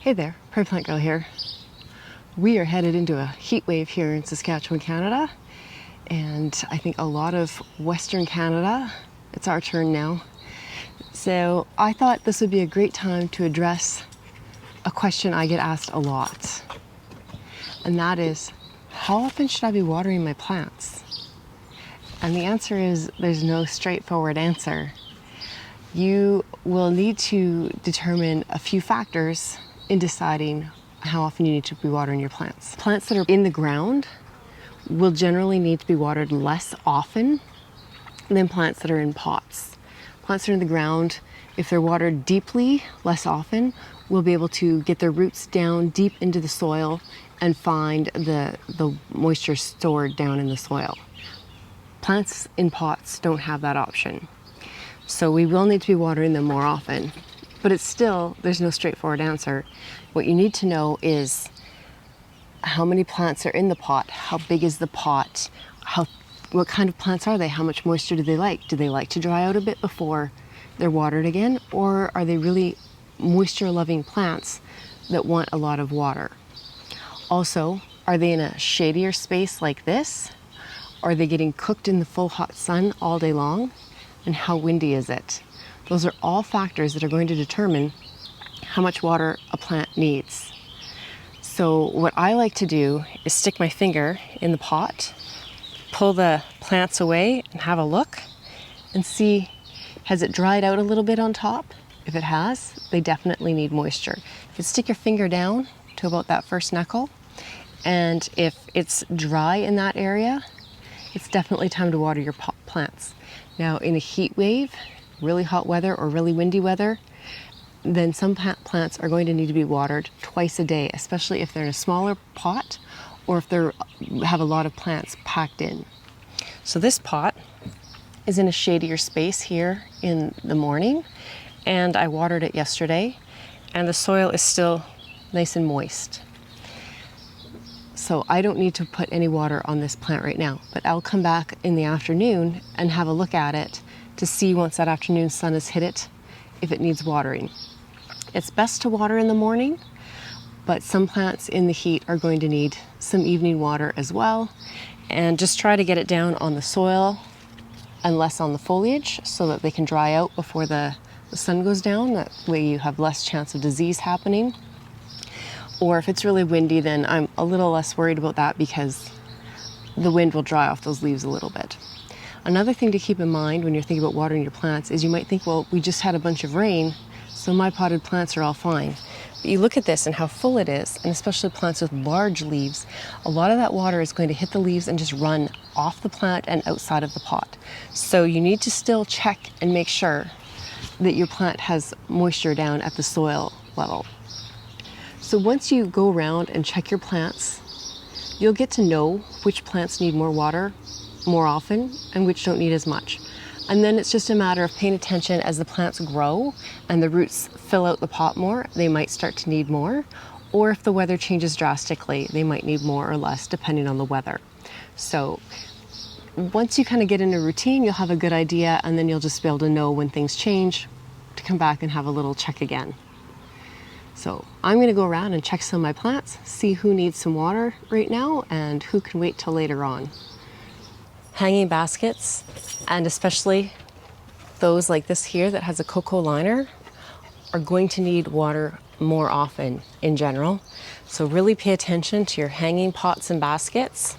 Hey there, Prairie Plant Girl here. We are headed into a heat wave here in Saskatchewan, Canada, and I think a lot of Western Canada. It's our turn now. So I thought this would be a great time to address a question I get asked a lot, and that is, how often should I be watering my plants? And the answer is, there's no straightforward answer. You will need to determine a few factors in deciding how often you need to be watering your plants. Plants that are in the ground will generally need to be watered less often than plants that are in pots. Plants that are in the ground, if they're watered deeply, less often, will be able to get their roots down deep into the soil and find the moisture stored down in the soil. Plants in pots don't have that option. So we will need to be watering them more often. But it's still, there's no straightforward answer. What you need to know is how many plants are in the pot, how big is the pot, what kind of plants are they, how much moisture do they like? Do they like to dry out a bit before they're watered again, or are they really moisture-loving plants that want a lot of water? Also, are they in a shadier space like this? Are they getting cooked in the full hot sun all day long? And how windy is it? Those are all factors that are going to determine how much water a plant needs. So what I like to do is stick my finger in the pot, pull the plants away and have a look and see, has it dried out a little bit on top? If it has, they definitely need moisture. If you stick your finger down to about that first knuckle, and if it's dry in that area, it's definitely time to water your plants. Now in a heat wave, really hot weather or really windy weather, then some plants are going to need to be watered twice a day, especially if they're in a smaller pot or if they have a lot of plants packed in. So this pot is in a shadier space here in the morning, and I watered it yesterday, and the soil is still nice and moist. So I don't need to put any water on this plant right now, but I'll come back in the afternoon and have a look at it to see, once that afternoon sun has hit it, if it needs watering. It's best to water in the morning, but some plants in the heat are going to need some evening water as well. And just try to get it down on the soil and less on the foliage so that they can dry out before the sun goes down. That way you have less chance of disease happening. Or if it's really windy, then I'm a little less worried about that because the wind will dry off those leaves a little bit. Another thing to keep in mind when you're thinking about watering your plants is you might think, well, we just had a bunch of rain, so my potted plants are all fine. But you look at this and how full it is, and especially plants with large leaves, a lot of that water is going to hit the leaves and just run off the plant and outside of the pot. So you need to still check and make sure that your plant has moisture down at the soil level. So once you go around and check your plants, you'll get to know which plants need more water more often and which don't need as much. And then it's just a matter of paying attention as the plants grow and the roots fill out the pot more, they might start to need more. Or if the weather changes drastically, they might need more or less depending on the weather. So once you kind of get in a routine, you'll have a good idea, and then you'll just be able to know when things change to come back and have a little check again. So I'm going to go around and check some of my plants, see who needs some water right now and who can wait till later on. Hanging baskets, and especially those like this here that has a cocoa liner, are going to need water more often in general. So really pay attention to your hanging pots and baskets,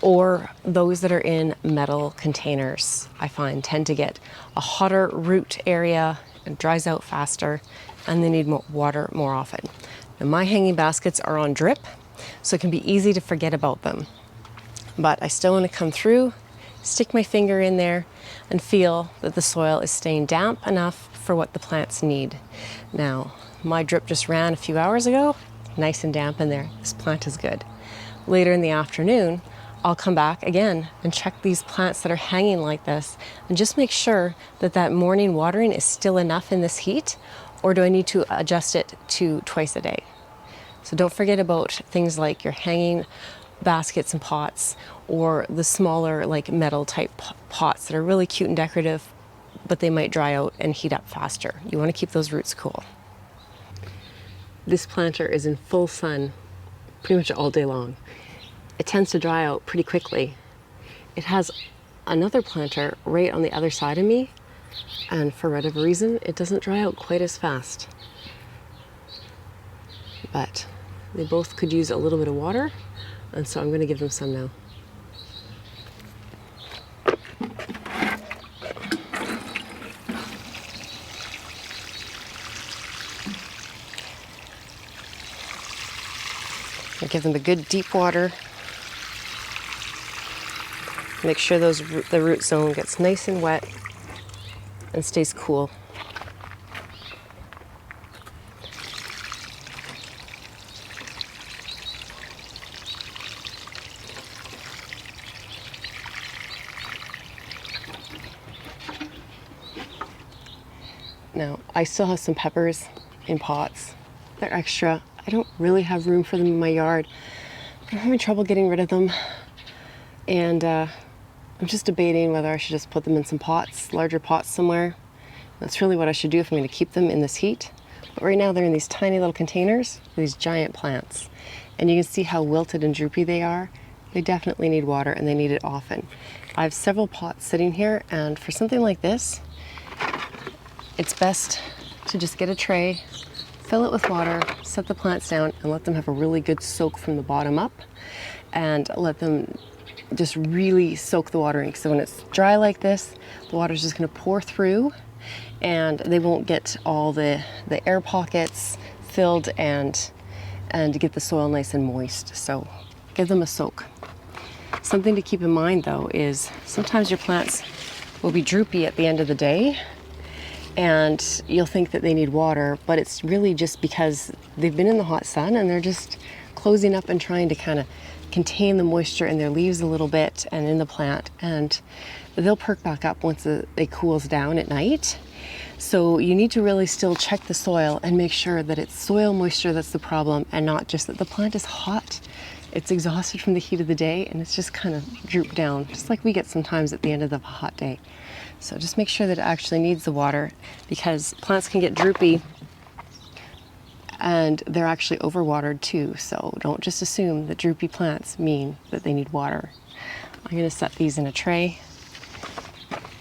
or those that are in metal containers. I find tend to get a hotter root area, it dries out faster, and they need more water more often. Now my hanging baskets are on drip, so it can be easy to forget about them. But I still want to come through, stick my finger in there, and feel that the soil is staying damp enough for what the plants need. Now, my drip just ran a few hours ago, nice and damp in there. This plant is good. Later in the afternoon, I'll come back again and check these plants that are hanging like this and just make sure that that morning watering is still enough in this heat, or do I need to adjust it to twice a day? So don't forget about things like your hanging baskets and pots, or the smaller like metal type pots that are really cute and decorative, but they might dry out and heat up faster. You want to keep those roots cool. this planter is in full sun pretty much all day long. It tends to dry out pretty quickly. It has another planter right on the other side of me, and for whatever reason, it doesn't dry out quite as fast. But they both could use a little bit of water, and so I'm going to give them some now. I give them a good deep water. Make sure the root zone gets nice and wet and stays cool. Now, I still have some peppers in pots. They're extra. I don't really have room for them in my yard. I'm having trouble getting rid of them. And I'm just debating whether I should just put them in some pots, larger pots somewhere. That's really what I should do if I'm going to keep them in this heat. But right now they're in these tiny little containers with these giant plants. And you can see how wilted and droopy they are. They definitely need water, and they need it often. I have several pots sitting here, and for something like this, it's best to just get a tray, fill it with water, set the plants down, and let them have a really good soak from the bottom up, and let them just really soak the water in. So when it's dry like this, the water's just going to pour through, and they won't get all the air pockets filled and get the soil nice and moist. So give them a soak. Something to keep in mind though is sometimes your plants will be droopy at the end of the day, and you'll think that they need water, but it's really just because they've been in the hot sun and they're just closing up and trying to kind of contain the moisture in their leaves a little bit and in the plant, and they'll perk back up once it cools down at night. So you need to really still check the soil and make sure that it's soil moisture that's the problem, and not just that the plant is hot. It's exhausted from the heat of the day and it's just kind of drooped down, just like we get sometimes at the end of the hot day. So just make sure that it actually needs the water, because plants can get droopy and they're actually overwatered too. So don't just assume that droopy plants mean that they need water. I'm going to set these in a tray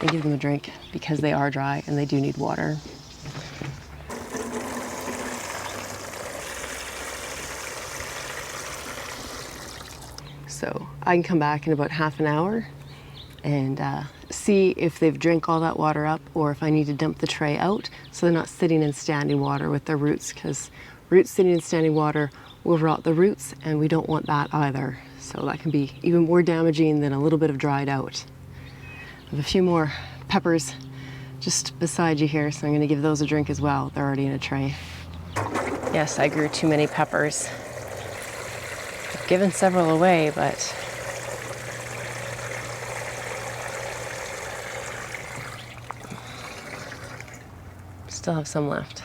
and give them a drink because they are dry and they do need water. So I can come back in about half an hour and see if they've drank all that water up, or if I need to dump the tray out so they're not sitting in standing water with their roots, because roots sitting in standing water will rot the roots, and we don't want that either. So that can be even more damaging than a little bit of dried out. I have a few more peppers just beside you here, so I'm going to give those a drink as well. They're already in a tray. Yes, I grew too many peppers. I've given several away, but still have some left.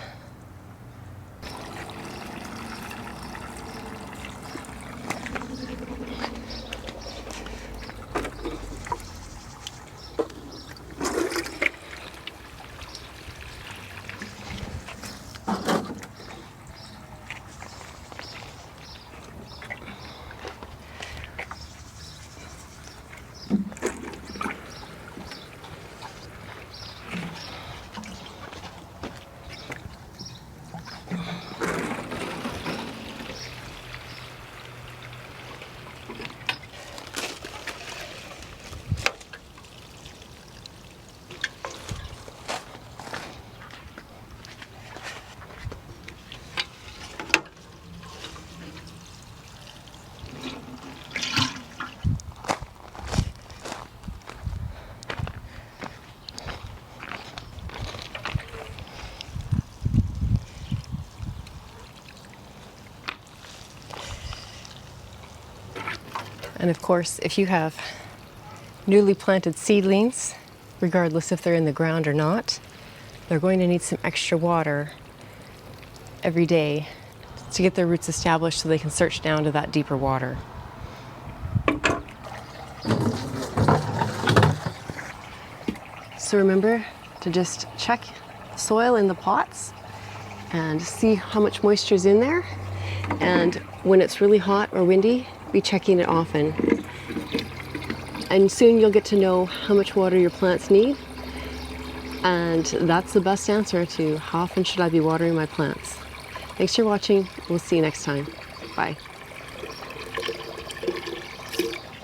And of course, if you have newly planted seedlings, regardless if they're in the ground or not, they're going to need some extra water every day to get their roots established so they can search down to that deeper water. So remember to just check the soil in the pots and see how much moisture is in there. And when it's really hot or windy, be checking it often. And soon you'll get to know how much water your plants need. And that's the best answer to how often should I be watering my plants. Thanks for watching. We'll see you next time. Bye.